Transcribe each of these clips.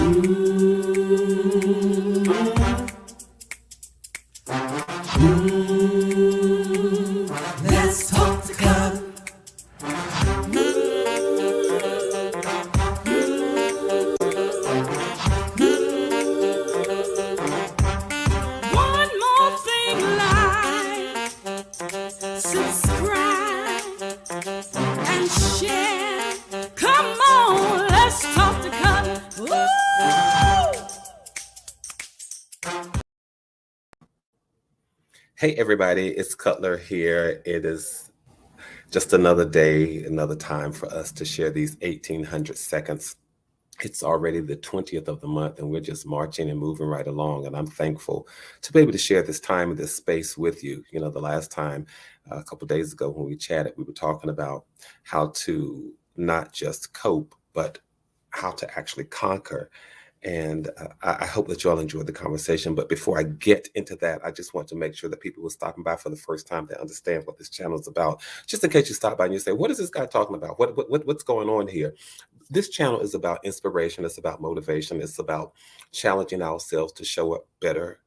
Let's talk to God. One more thing, like, subscribe, and share. Come on, let's talk to God. Woo! Hey everybody, it's Cutler here. It is just another day, another time for us to share these 1800 seconds. It's already the 20th of the month and we're just marching and moving right along. And I'm thankful to be able to share this time and this space with you. You know, the last time, a couple of days ago when we chatted, we were talking about how to not just cope, but how to actually conquer. And I hope that you all enjoyed the conversation. But before I get into that, I just want to make sure that people who are stopping by for the first time, they understand what this channel is about. Just in case you stop by and you say, what is this guy talking about? What's going on here? This channel is about inspiration. It's about motivation. It's about challenging ourselves to show up better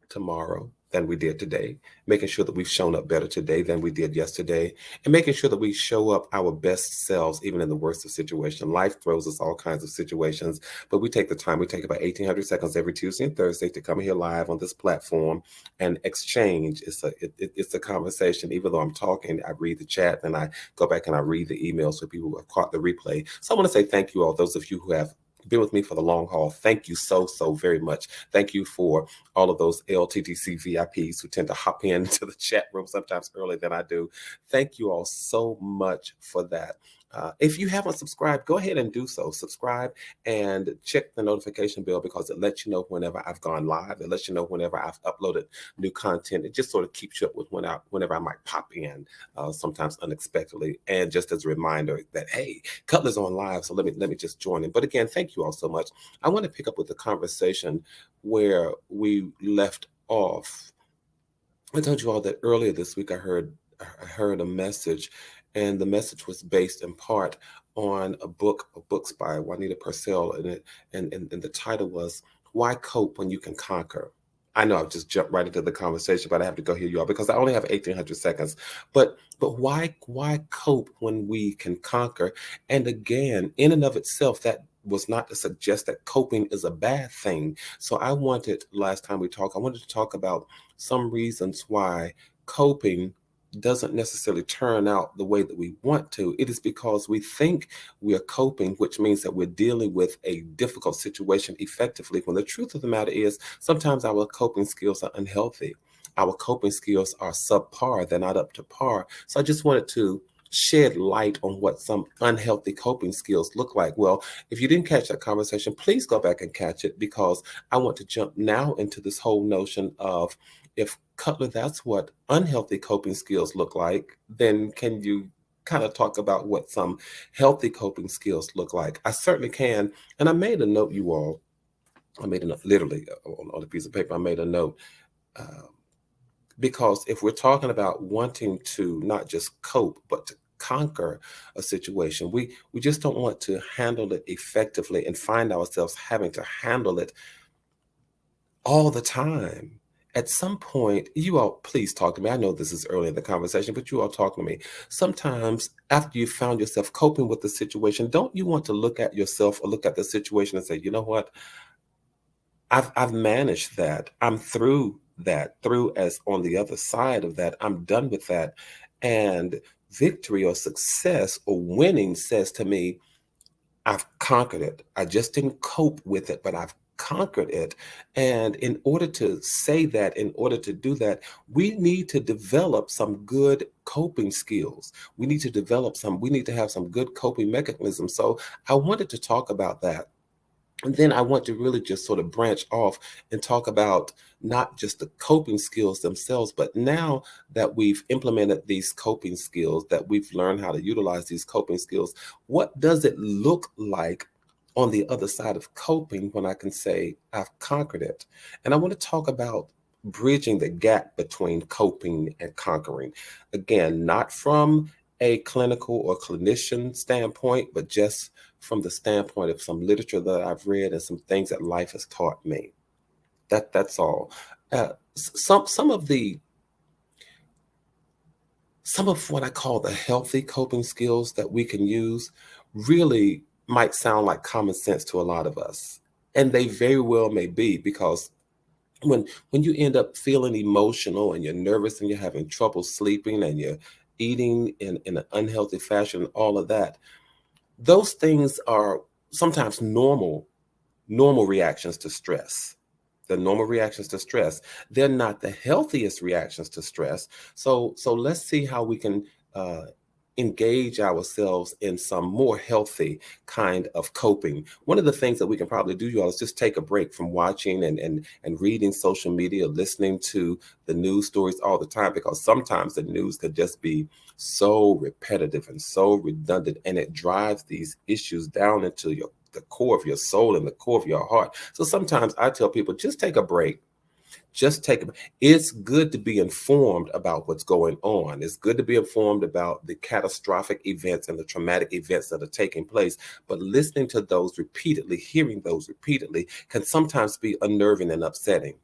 tomorrow than we did today, making sure that we've shown up better today than we did yesterday, and making sure that we show up our best selves, even in the worst of situations. Life throws us all kinds of situations, but we take the time. We take about 1800 seconds every Tuesday and Thursday to come here live on this platform and exchange. It's a conversation. Even though I'm talking, I read the chat and I go back and I read the emails for people who have caught the replay. So I want to say thank you all, those of you who have been with me for the long haul. Thank you so very much. Thank you for all of those LTTC VIPs who tend to hop into the chat room sometimes earlier than I do. Thank you all so much for that. If you haven't subscribed, go ahead and do so. Subscribe and check the notification bell because it lets you know whenever I've gone live. It lets you know whenever I've uploaded new content. It just sort of keeps you up with whenever I might pop in, sometimes unexpectedly. And just as a reminder that, hey, Cutler's on live, so let me just join in. But again, thank you all so much. I want to pick up with the conversation where we left off. I told you all that earlier this week I heard a message, and the message was based in part on a book of books by Juanita Purcell, and the title was "Why Cope When You Can Conquer." I know I've just jumped right into the conversation, but I have to go here, y'all, because I only have 1800 seconds. But why cope when we can conquer? And again, in and of itself, that was not to suggest that coping is a bad thing. So I wanted, last time we talked, I wanted to talk about some reasons why coping doesn't necessarily turn out the way that we want to. It is because we think we are coping, which means that we're dealing with a difficult situation effectively, when the truth of the matter is sometimes our coping skills are unhealthy. Our coping skills are subpar. They're not up to par. So I just wanted to shed light on what some unhealthy coping skills look like. Well, if you didn't catch that conversation, please go back and catch it, because I want to jump now into this whole notion of, if Cutler, that's what unhealthy coping skills look like, then can you kind of talk about what some healthy coping skills look like? I certainly can. And I made a note, you all. I made a note, literally on a piece of paper. I made a note. Because if we're talking about wanting to not just cope, but to conquer a situation, we just don't want to handle it effectively and find ourselves having to handle it all the time. At some point, you all, please talk to me. I know this is early in the conversation, but you all talk to me. Sometimes after you found yourself coping with the situation, don't you want to look at yourself or look at the situation and say, you know what? I've managed that. I'm through that, through as on the other side of that. I'm done with that. And victory or success or winning says to me, I've conquered it. I just didn't cope with it, but I've conquered it. And in order to say that, in order to do that, we need to develop some good coping skills. We need to have some good coping mechanisms. So I wanted to talk about that. And then I want to really just sort of branch off and talk about not just the coping skills themselves, but now that we've implemented these coping skills, that we've learned how to utilize these coping skills, what does it look like on the other side of coping when I can say I've conquered it? And I want to talk about bridging the gap between coping and conquering. Again, not from a clinical or clinician standpoint, but just from the standpoint of some literature that I've read and some things that life has taught me. That's all. Some of what I call the healthy coping skills that we can use really might sound like common sense to a lot of us. And they very well may be, because when you end up feeling emotional and you're nervous and you're having trouble sleeping and you're eating in an unhealthy fashion, all of that, those things are sometimes normal reactions to stress. The normal reactions to stress. They're not the healthiest reactions to stress. So let's see how we can engage ourselves in some more healthy kind of coping. One of the things that we can probably do, y'all, is just take a break from watching and reading social media, listening to the news stories all the time, because sometimes the news could just be so repetitive and so redundant, and it drives these issues down into the core of your soul and the core of your heart. So sometimes I tell people, just take a break. It's good to be informed about what's going on. It's good to be informed about the catastrophic events and the traumatic events that are taking place. But listening to those repeatedly, hearing those repeatedly, can sometimes be unnerving and upsetting.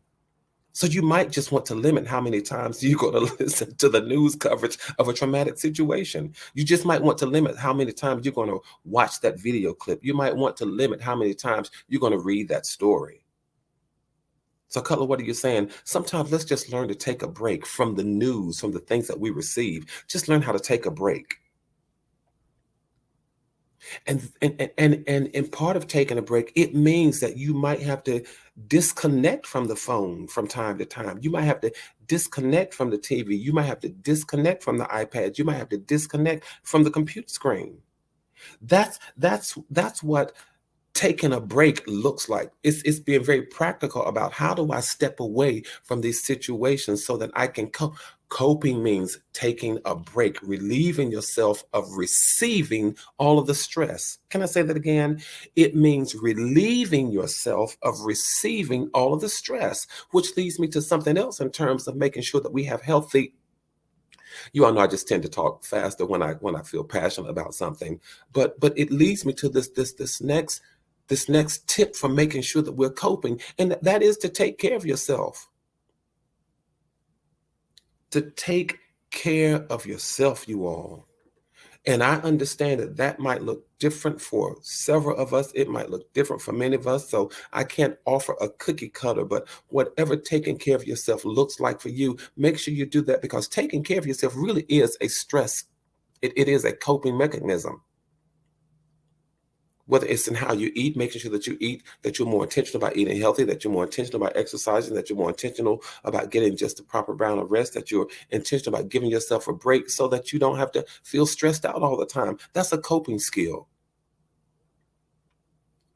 So you might just want to limit how many times you're going to listen to the news coverage of a traumatic situation. You just might want to limit how many times you're going to watch that video clip. You might want to limit how many times you're going to read that story. So, Cutler, what are you saying? Sometimes let's just learn to take a break from the news, from the things that we receive. Just learn how to take a break. And part of taking a break, it means that you might have to disconnect from the phone from time to time. You might have to disconnect from the TV. You might have to disconnect from the iPad. You might have to disconnect from the computer screen. That's what taking a break looks like. It's being very practical about, how do I step away from these situations so that I can cope. Coping means taking a break, relieving yourself of receiving all of the stress. Can I say that again? It means relieving yourself of receiving all of the stress, which leads me to something else in terms of making sure that we have healthy. You all know I just tend to talk faster when I feel passionate about something, but it leads me to this next tip for making sure that we're coping, and that is to take care of yourself. To take care of yourself, you all. And I understand that might look different for several of us. It might look different for many of us. So I can't offer a cookie cutter, but whatever taking care of yourself looks like for you, make sure you do that, because taking care of yourself really is a stress. It is a coping mechanism. Whether it's in how you eat, making sure that you eat, that you're more intentional about eating healthy, that you're more intentional about exercising, that you're more intentional about getting just the proper amount of rest, that you're intentional about giving yourself a break so that you don't have to feel stressed out all the time. That's a coping skill.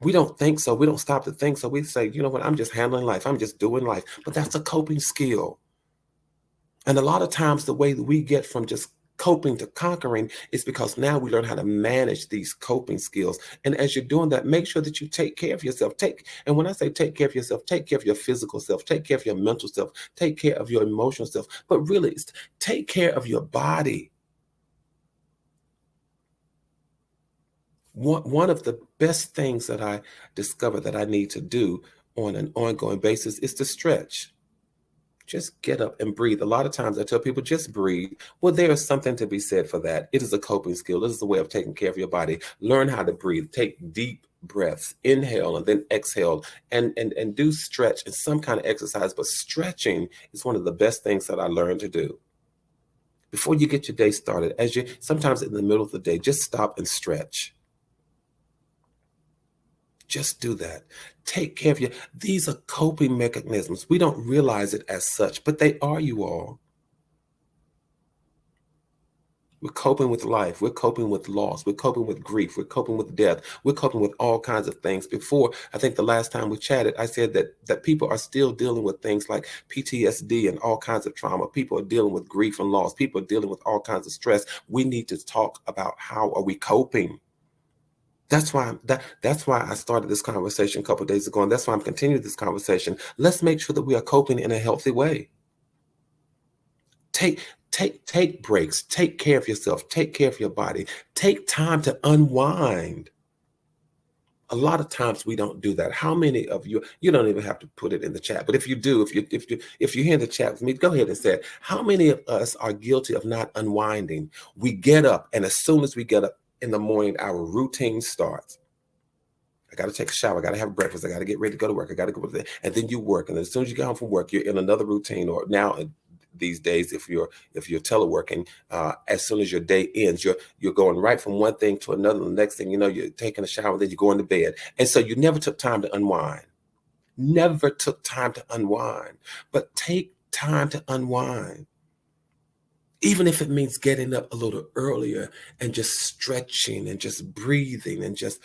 We don't think so. We don't stop to think. So we say, you know what, I'm just handling life. I'm just doing life. But that's a coping skill. And a lot of times the way that we get from just coping to conquering is because now we learn how to manage these coping skills. And as you're doing that, make sure that you take care of yourself. And when I say take care of yourself, take care of your physical self, take care of your mental self, take care of your emotional self, but really take care of your body. One of the best things that I discovered that I need to do on an ongoing basis is to stretch. Just get up and breathe. A lot of times I tell people, just breathe. Well, there is something to be said for that. It is a coping skill. It is a way of taking care of your body. Learn how to breathe. Take deep breaths. Inhale and then exhale, and do stretch and some kind of exercise. But stretching is one of the best things that I learned to do. Before you get your day started, sometimes in the middle of the day, just stop and stretch. Just do that. Take care of you. These are coping mechanisms. We don't realize it as such, but they are, you all. We're coping with life. We're coping with loss. We're coping with grief. We're coping with death. We're coping with all kinds of things. Before, I think the last time we chatted, I said that people are still dealing with things like PTSD and all kinds of trauma. People are dealing with grief and loss. People are dealing with all kinds of stress. We need to talk about, how are we coping? That's why I started this conversation a couple of days ago, and that's why I'm continuing this conversation. Let's make sure that we are coping in a healthy way. Take Take breaks, take care of yourself, take care of your body, take time to unwind. A lot of times we don't do that. How many of you don't even have to put it in the chat, but if you do, if you hear the chat with me, go ahead and say it. How many of us are guilty of not unwinding? We get up, and as soon as we get up in the morning, our routine starts. I got to take a shower. I got to have breakfast. I got to get ready to go to work. I got to go to and then you work. And as soon as you get home from work, you're in another routine. Or now these days, if you're teleworking, as soon as your day ends, you're going right from one thing to another. The next thing you know, you're taking a shower, then you're going to bed. And so you never took time to unwind. Never took time to unwind. But take time to unwind. Even if it means getting up a little earlier and just stretching and just breathing and just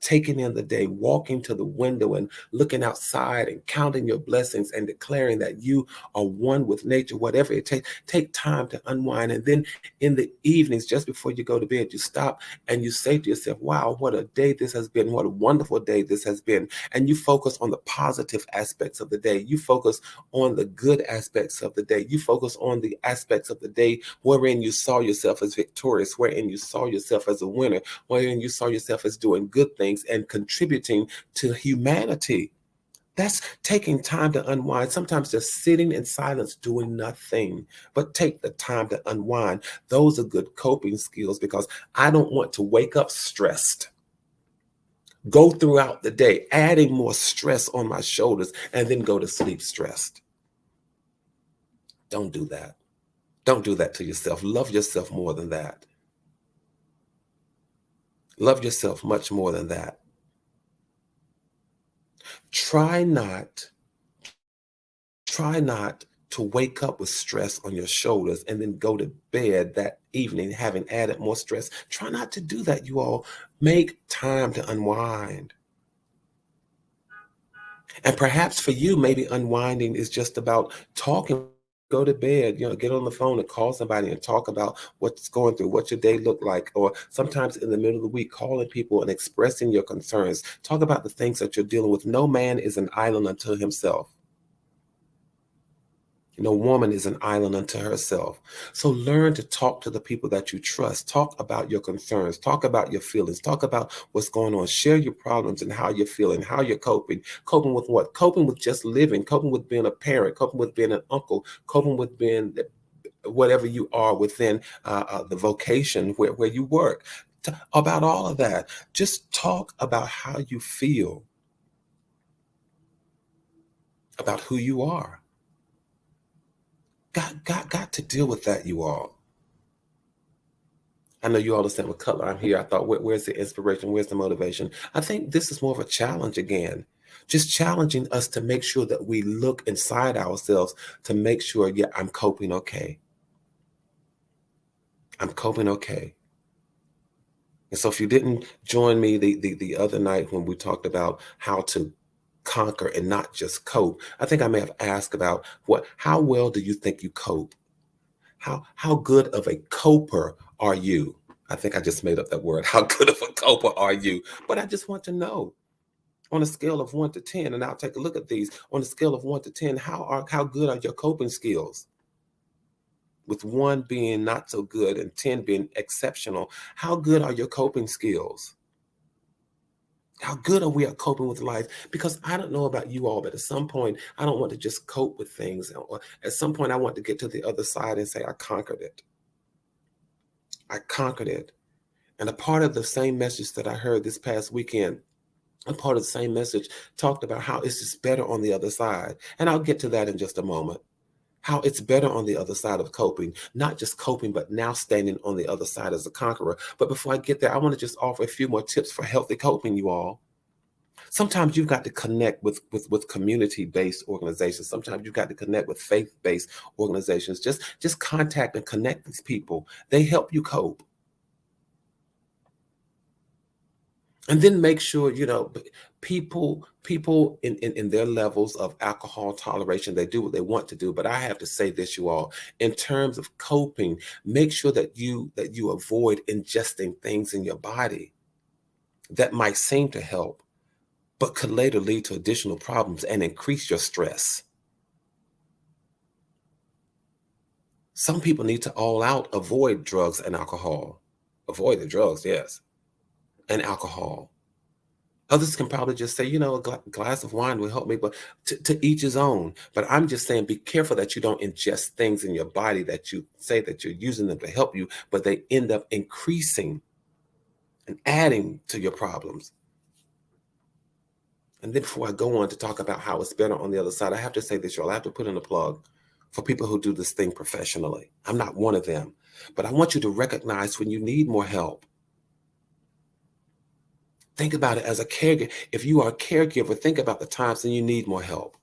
taking in the day, walking to the window and looking outside and counting your blessings and declaring that you are one with nature, whatever it takes, take time to unwind. And then in the evenings, just before you go to bed, you stop and you say to yourself, wow, what a day this has been. What a wonderful day this has been. And you focus on the positive aspects of the day. You focus on the good aspects of the day. You focus on the aspects of the day wherein you saw yourself as victorious, wherein you saw yourself as a winner, wherein you saw yourself as doing good things and contributing to humanity. That's taking time to unwind. Sometimes just sitting in silence doing nothing, but take the time to unwind. Those are good coping skills, because I don't want to wake up stressed, go throughout the day adding more stress on my shoulders, and then go to sleep stressed. Don't do that. Don't do that to yourself. Love yourself more than that. Love yourself much more than that. Try not to wake up with stress on your shoulders and then go to bed that evening having added more stress. Try not to do that, you all. Make time to unwind. And perhaps for you, maybe unwinding is just about talking. Go to bed, get on the phone and call somebody and talk about what's going through, what your day looked like. Or sometimes in the middle of the week, calling people and expressing your concerns. Talk about the things that you're dealing with. No man is an island unto himself. No woman is an island unto herself. So learn to talk to the people that you trust. Talk about your concerns. Talk about your feelings. Talk about what's going on. Share your problems and how you're feeling, how you're coping. Coping with what? Coping with just living. Coping with being a parent. Coping with being an uncle. Coping with being whatever you are within the vocation where you work. About all of that. Just talk about how you feel, about who you are. Got to deal with that, you all. I know you all are saying, well, Cutler, I'm here. I thought, where's the inspiration? Where's the motivation? I think this is more of a challenge again. Just challenging us to make sure that we look inside ourselves to make sure, yeah, I'm coping okay. I'm coping okay. And so if you didn't join me the other night when we talked about how to conquer and not just cope, I think I may have asked about how well do you think you cope? How good of a coper are you? I think I just made up that word. How good of a coper are you? But I just want to know, on a scale of 1 to 10, and I'll take a look at these. On a scale of 1 to 10, how good are your coping skills? With 1 being not so good and 10 being exceptional, how good are your coping skills? How good are we at coping with life? Because I don't know about you all, but at some point, I don't want to just cope with things. Or at some point, I want to get to the other side and say, I conquered it. I conquered it. And a part of the same message that I heard this past weekend, a part of the same message talked about how it's just better on the other side. And I'll get to that in just a moment. How it's better on the other side of coping, not just coping, but now standing on the other side as a conqueror. But before I get there, I want to just offer a few more tips for healthy coping, you all. Sometimes you've got to connect with community-based organizations. Sometimes you've got to connect with faith-based organizations. Just contact and connect with people. They help you cope. And then make sure, people in their levels of alcohol toleration, they do what they want to do. But I have to say this, you all, in terms of coping, make sure that you avoid ingesting things in your body that might seem to help, but could later lead to additional problems and increase your stress. Some people need to all out avoid drugs and alcohol. Avoid the drugs, yes, and alcohol. Others can probably just say, a glass of wine will help me, but to each his own. But I'm just saying, be careful that you don't ingest things in your body that you say that you're using them to help you, but they end up increasing and adding to your problems. And then before I go on to talk about how it's better on the other side, I have to say this, y'all. I have to put in a plug for people who do this thing professionally. I'm not one of them, but I want you to recognize when you need more help. Think about it as a caregiver. If you are a caregiver, think about the times when you need more help.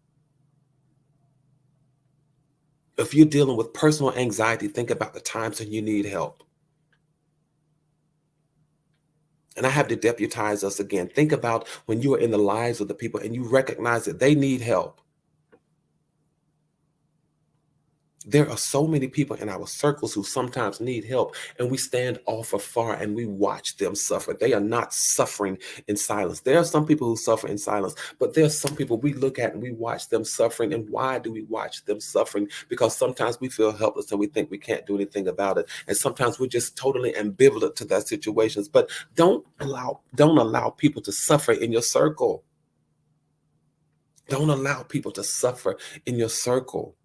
If you're dealing with personal anxiety, think about the times when you need help. And I have to deputize us again. Think about when you are in the lives of the people and you recognize that they need help. There are so many people in our circles who sometimes need help, and we stand off afar and we watch them suffer. They are not suffering in silence. There are some people who suffer in silence, but there are some people we look at and we watch them suffering. And why do we watch them suffering? Because sometimes we feel helpless and we think we can't do anything about it. And sometimes we're just totally ambivalent to that situations. But don't allow people to suffer in your circle. Don't allow people to suffer in your circle.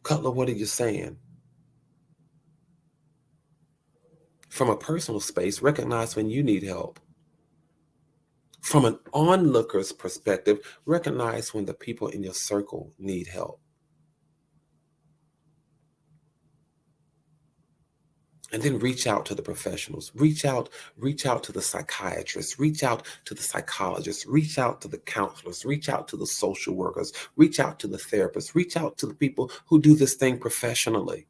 Cutler, what are you saying? From a personal space, recognize when you need help. From an onlooker's perspective, recognize when the people in your circle need help. And then reach out to the professionals. Reach out to the psychiatrists. Reach out to the psychologists. Reach out to the counselors. Reach out to the social workers. Reach out to the therapists. Reach out to the people who do this thing professionally.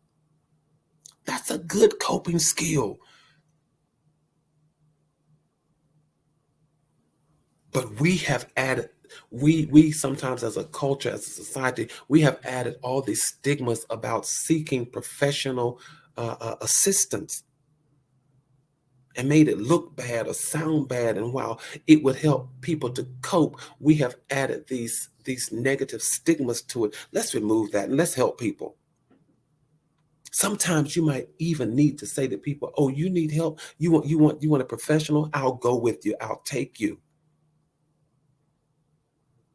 That's a good coping skill. But we have added, we sometimes as a culture, as a society, we have added all these stigmas about seeking professional assistance and made it look bad or sound bad. And while it would help people to cope, we have added these negative stigmas to it. Let's remove that and let's help people. Sometimes you might even need to say to people, oh, you need help? You want a professional? I'll go with you. I'll take you.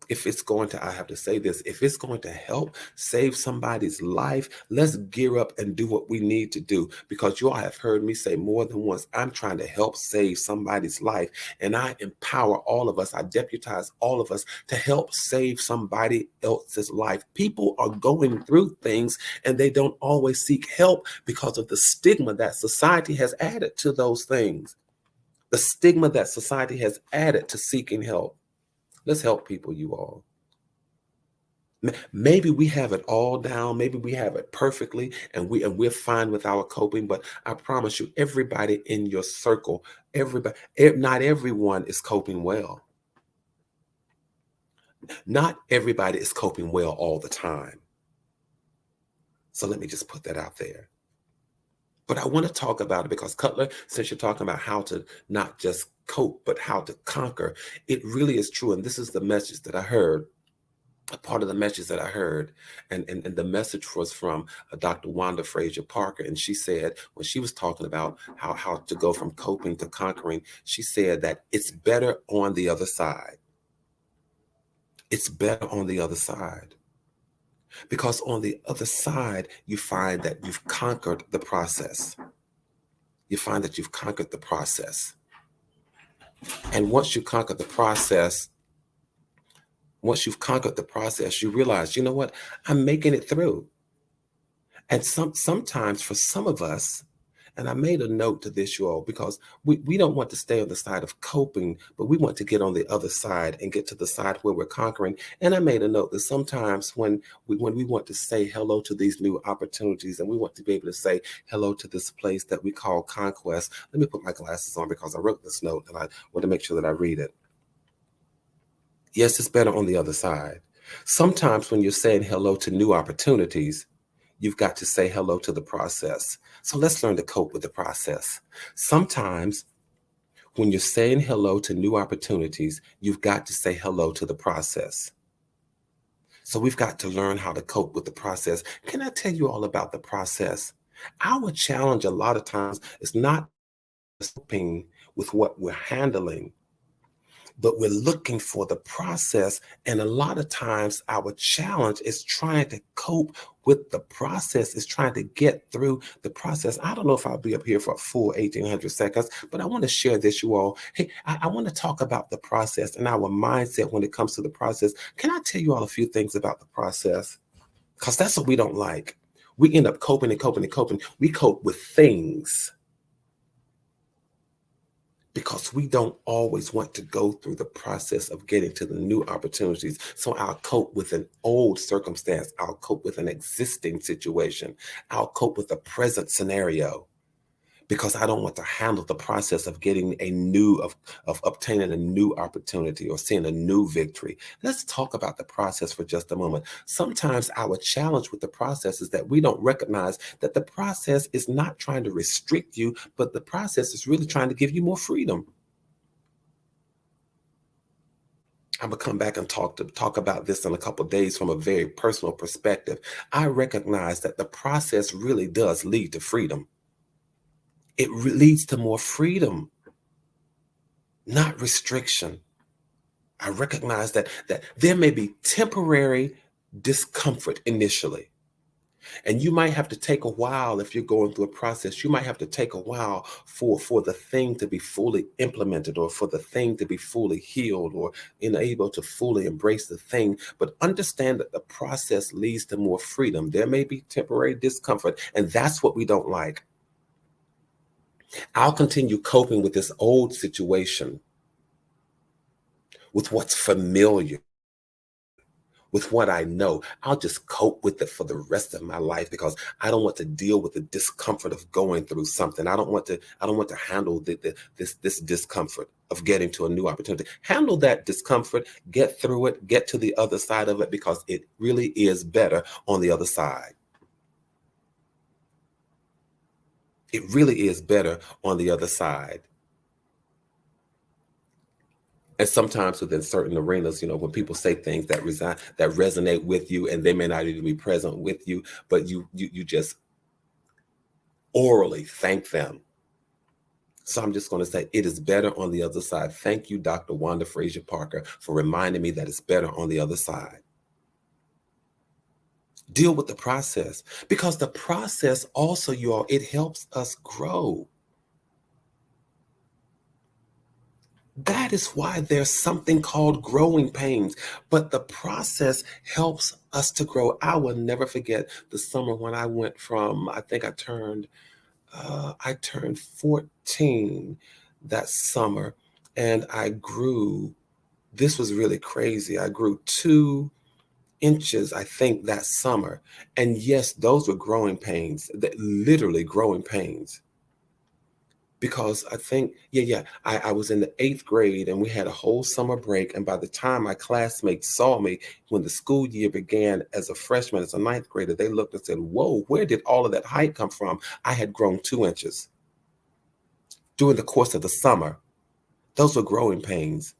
If it's going to, I have to say this, if it's going to help save somebody's life, let's gear up and do what we need to do. Because you all have heard me say more than once, I'm trying to help save somebody's life. And I empower all of us, I deputize all of us to help save somebody else's life. People are going through things and they don't always seek help because of the stigma that society has added to those things. The stigma that society has added to seeking help. Let's help people, you all. Maybe we have it all down. Maybe we have it perfectly and we're fine with our coping. But I promise you, everybody in your circle, not everyone is coping well. Not everybody is coping well all the time. So let me just put that out there. But I want to talk about it because Cutler, since you're talking about how to not just cope, but how to conquer, it really is true. And this is the message that I heard, a part of the message that I heard. And the message was from Dr. Wanda Frazier Parker. And she said, when she was talking about how to go from coping to conquering, she said that it's better on the other side. It's better on the other side. Because on the other side, you find that you've conquered the process. You find that you've conquered the process. And once you conquer the process, once you've conquered the process, you realize, you know what? I'm making it through. And sometimes for some of us, and I made a note to this, you all, because we don't want to stay on the side of coping, but we want to get on the other side and get to the side where we're conquering. And I made a note that sometimes when we want to say hello to these new opportunities and we want to be able to say hello to this place that we call conquest, let me put my glasses on because I wrote this note and I want to make sure that I read it. Yes, it's better on the other side. Sometimes when you're saying hello to new opportunities, you've got to say hello to the process. So let's learn to cope with the process. Sometimes when you're saying hello to new opportunities, you've got to say hello to the process. So we've got to learn how to cope with the process. Can I tell you all about the process? Our challenge a lot of times is not coping with what we're handling, but we're looking for the process. And a lot of times our challenge is trying to cope with the process, is trying to get through the process. I don't know if I'll be up here for a full 1800 seconds, but I want to share this, you all. Hey, I want to talk about the process and our mindset when it comes to the process. Can I tell you all a few things about the process? Because that's what we don't like. We end up coping and coping and coping. We cope with things because we don't always want to go through the process of getting to the new opportunities. So I'll cope with an old circumstance. I'll cope with an existing situation. I'll cope with a present scenario because I don't want to handle the process of getting of obtaining a new opportunity or seeing a new victory. Let's talk about the process for just a moment. Sometimes our challenge with the process is that we don't recognize that the process is not trying to restrict you, but the process is really trying to give you more freedom. I'm gonna come back and talk about this in a couple of days from a very personal perspective. I recognize that the process really does lead to freedom. It leads to more freedom, not restriction. I recognize that there may be temporary discomfort initially. And you might have to take a while if you're going through a process. You might have to take a while for the thing to be fully implemented or for the thing to be fully healed or able to fully embrace the thing. But understand that the process leads to more freedom. There may be temporary discomfort, and that's what we don't like. I'll continue coping with this old situation, with what's familiar, with what I know. I'll just cope with it for the rest of my life because I don't want to deal with the discomfort of going through something. I don't want to handle this discomfort of getting to a new opportunity. Handle that discomfort, get through it, get to the other side of it because it really is better on the other side. It really is better on the other side. And sometimes within certain arenas, when people say things that resonate with you, and they may not even be present with you, but you just orally thank them. So I'm just going to say it is better on the other side. Thank you, Dr. Wanda Frazier Parker, for reminding me that it's better on the other side. Deal with the process because the process also, you all, it helps us grow. That is why there's something called growing pains, but the process helps us to grow. I will never forget the summer when I went from, I think I turned 14 that summer, and I grew. This was really crazy. I grew 2 inches, I think, that summer. And yes, those were growing pains, literally growing pains. Because I think, I was in the 8th grade and we had a whole summer break. And by the time my classmates saw me when the school year began as a freshman, as a 9th grader, they looked and said, whoa, where did all of that height come from? I had grown 2 inches during the course of the summer. Those were growing pains.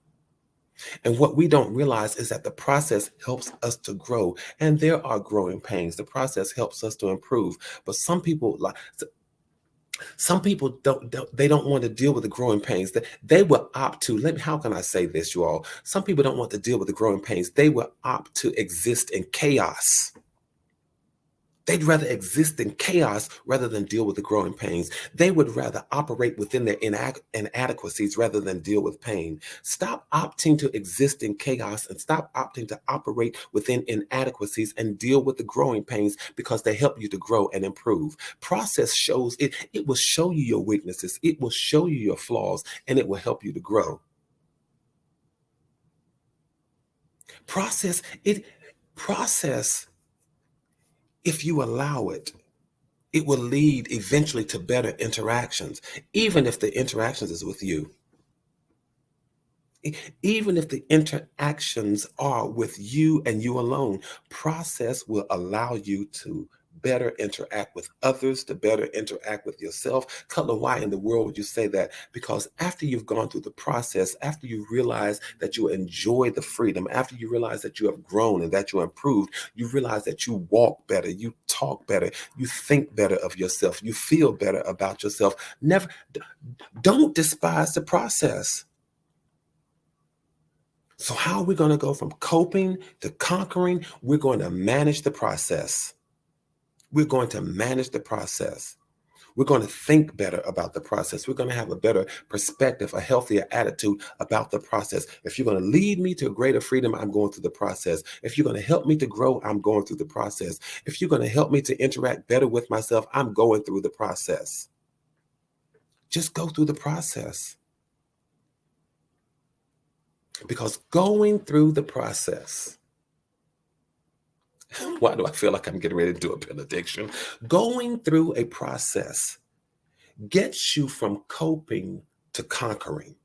And what we don't realize is that the process helps us to grow. And there are growing pains. The process helps us to improve. But some people don't want to deal with the growing pains. They will opt to, how can I say this, you all? Some people don't want to deal with the growing pains. They will opt to exist in chaos. They'd rather exist in chaos rather than deal with the growing pains. They would rather operate within their inadequacies rather than deal with pain. Stop opting to exist in chaos and stop opting to operate within inadequacies and deal with the growing pains because they help you to grow and improve. Process shows it. It will show you your weaknesses. It will show you your flaws, and it will help you to grow. Process, if you allow it, it will lead eventually to better interactions, even if the interactions is with you. Even if the interactions are with you and you alone, process will allow you to better interact with others, to better interact with yourself. Cutler, why in the world would you say that? Because after you've gone through the process, after you realize that you enjoy the freedom, after you realize that you have grown and that you improved, you realize that you walk better, you talk better, you think better of yourself, you feel better about yourself. Don't despise the process. So how are we going to go from coping to conquering? We're going to manage the process. We're going to manage the process. We're going to think better about the process. We're going to have a better perspective, a healthier attitude about the process. If you're going to lead me to greater freedom, I'm going through the process. If you're going to help me to grow, I'm going through the process. If you're going to help me to interact better with myself, I'm going through the process. Just go through the process. Because going through the process, why do I feel like I'm getting ready to do a benediction? Going through a process gets you from coping to conquering.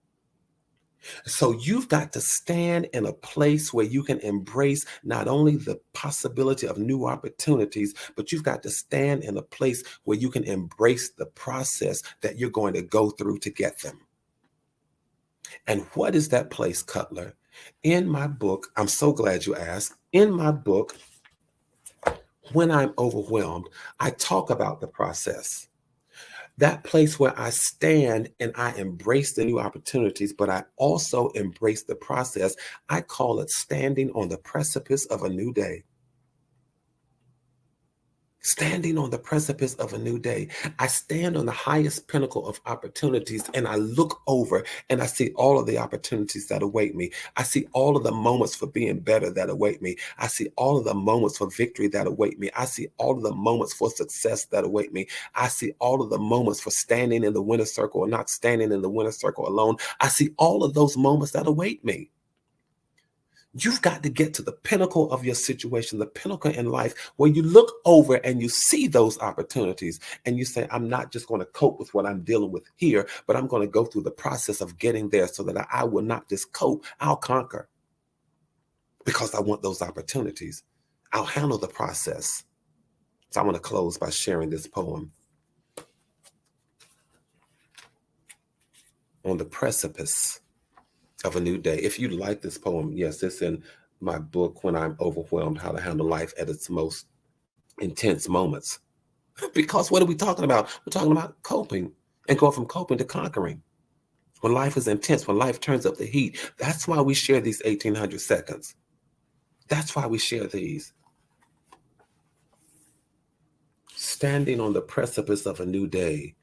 So you've got to stand in a place where you can embrace not only the possibility of new opportunities, but you've got to stand in a place where you can embrace the process that you're going to go through to get them. And what is that place, Cutler? In my book, I'm so glad you asked. In my book, When I'm Overwhelmed, I talk about the process. That place where I stand and I embrace the new opportunities, but I also embrace the process. I call it standing on the precipice of a new day. Standing on the precipice of a new day. I stand on the highest pinnacle of opportunities and I look over and I see all of the opportunities that await me. I see all of the moments for being better that await me. I see all of the moments for victory that await me. I see all of the moments for success that await me. I see all of the moments for standing in the winner's circle or not standing in the winner's circle alone. I see all of those moments that await me. You've got to get to the pinnacle of your situation, the pinnacle in life where you look over and you see those opportunities and you say, I'm not just going to cope with what I'm dealing with here, but I'm going to go through the process of getting there so that I will not just cope, I'll conquer because I want those opportunities. I'll handle the process. So I want to close by sharing this poem. On the precipice of a new day. If you like this poem, yes, it's in my book, When I'm Overwhelmed, How to Handle Life at Its Most Intense Moments. Because what are we talking about? We're talking about coping and going from coping to conquering. When life is intense, when life turns up the heat, that's why we share these 1800 seconds. That's why we share these. Standing on the precipice of a new day,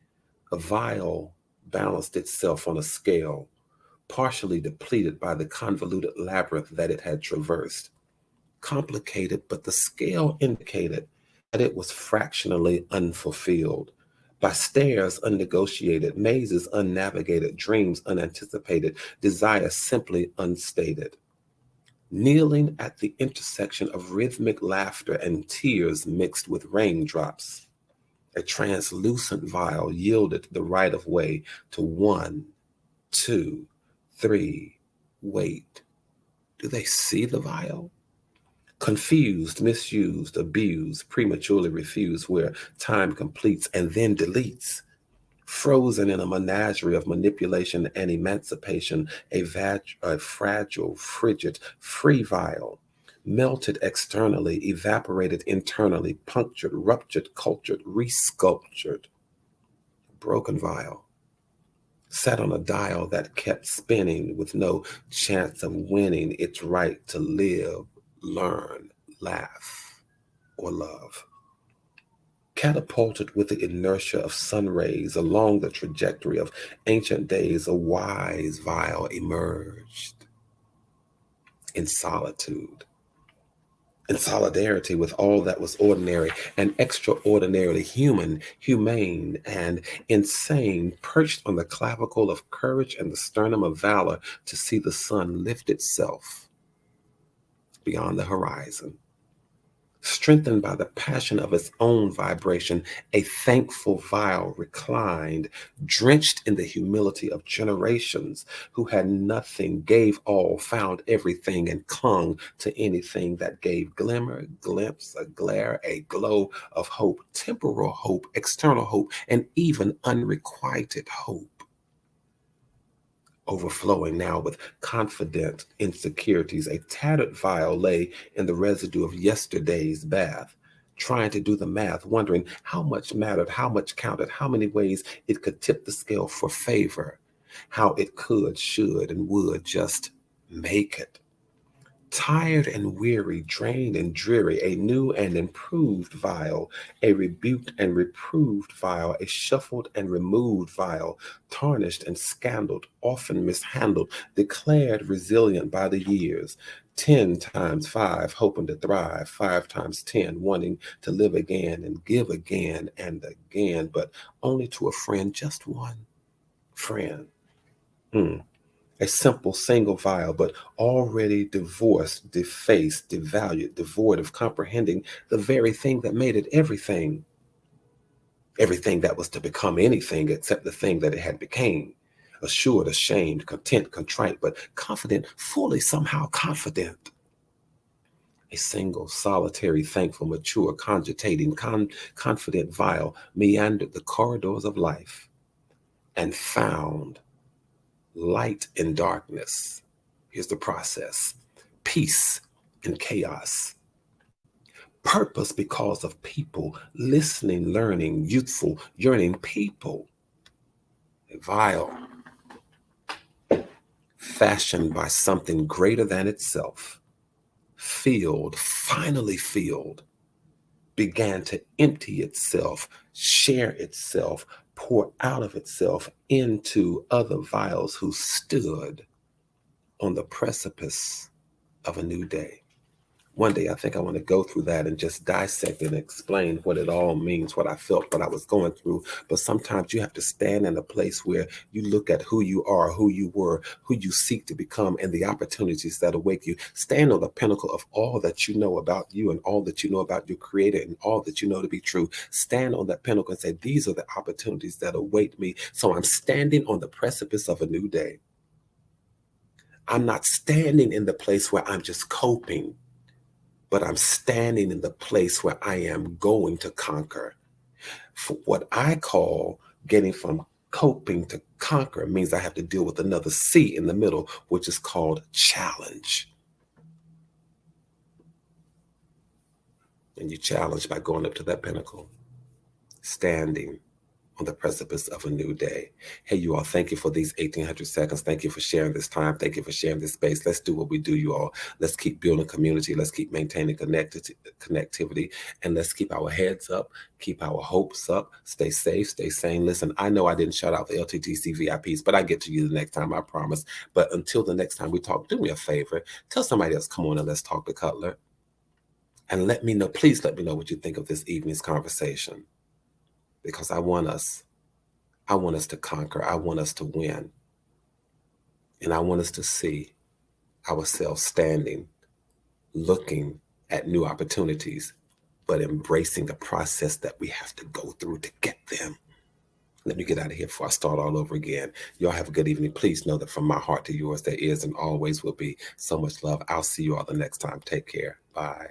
a vial balanced itself on a scale, partially depleted by the convoluted labyrinth that it had traversed. Complicated, but the scale indicated that it was fractionally unfulfilled. By stairs unnegotiated, mazes unnavigated, dreams unanticipated, desire simply unstated. Kneeling at the intersection of rhythmic laughter and tears mixed with raindrops, a translucent vial yielded the right of way to 1, 2, 3, wait. Do they see the vial? Confused, misused, abused, prematurely refused, where time completes and then deletes. Frozen in a menagerie of manipulation and emancipation, a fragile, frigid, free vial, melted externally, evaporated internally, punctured, ruptured, cultured, resculptured. Broken vial. Sat on a dial that kept spinning with no chance of winning its right to live, learn, laugh, or love. Catapulted with the inertia of sun rays along the trajectory of ancient days, a wise vial emerged in solitude, in solidarity with all that was ordinary and extraordinarily human, humane, and insane, perched on the clavicle of courage and the sternum of valor to see the sun lift itself beyond the horizon. Strengthened by the passion of its own vibration, a thankful vial reclined, drenched in the humility of generations who had nothing, gave all, found everything, and clung to anything that gave glimmer, glimpse, a glare, a glow of hope, temporal hope, external hope, and even unrequited hope. Overflowing now with confident insecurities, a tattered vial lay in the residue of yesterday's bath, trying to do the math, wondering how much mattered, how much counted, how many ways it could tip the scale for favor, how it could, should, and would just make it. Tired and weary, drained and dreary, a new and improved vial, a rebuked and reproved vial, a shuffled and removed vial, tarnished and scandaled, often mishandled, declared resilient by the years. 10 times 5, hoping to thrive, 5 times 10, wanting to live again and give again and again, but only to a friend, just one friend. A simple single vial, but already divorced, defaced, devalued, devoid of comprehending the very thing that made it everything. Everything that was to become anything except the thing that it had became. Assured, ashamed, content, contrite, but confident, fully somehow confident. A single, solitary, thankful, mature, cogitating, confident vial meandered the corridors of life and found light in darkness. Here's the process. Peace in chaos. Purpose because of people. Listening, learning, youthful, yearning people. A vial fashioned by something greater than itself. Filled, finally filled, began to empty itself, share itself, pour out of itself into other vials who stood on the precipice of a new day. One day, I think I want to go through that and just dissect and explain what it all means, what I felt, what I was going through. But sometimes you have to stand in a place where you look at who you are, who you were, who you seek to become, and the opportunities that await you. Stand on the pinnacle of all that you know about you and all that you know about your Creator and all that you know to be true. Stand on that pinnacle and say, these are the opportunities that await me. So I'm standing on the precipice of a new day. I'm not standing in the place where I'm just coping, but I'm standing in the place where I am going to conquer. For what I call getting from coping to conquer means I have to deal with another C in the middle, which is called challenge. And you challenge by going up to that pinnacle, standing on the precipice of a new day. Hey, you all, thank you for these 1,800 seconds. Thank you for sharing this time. Thank you for sharing this space. Let's do what we do, you all. Let's keep building community. Let's keep maintaining connectivity. And let's keep our heads up, keep our hopes up, stay safe, stay sane. Listen, I know I didn't shout out the LTTC VIPs, but I get to you the next time, I promise. But until the next time we talk, do me a favor. Tell somebody else, come on and let's talk to Cutler. And let me know, please let me know what you think of this evening's conversation. Because I want us to conquer. I want us to win. And I want us to see ourselves standing, looking at new opportunities, but embracing the process that we have to go through to get them. Let me get out of here before I start all over again. Y'all have a good evening. Please know that from my heart to yours, there is and always will be so much love. I'll see you all the next time. Take care. Bye.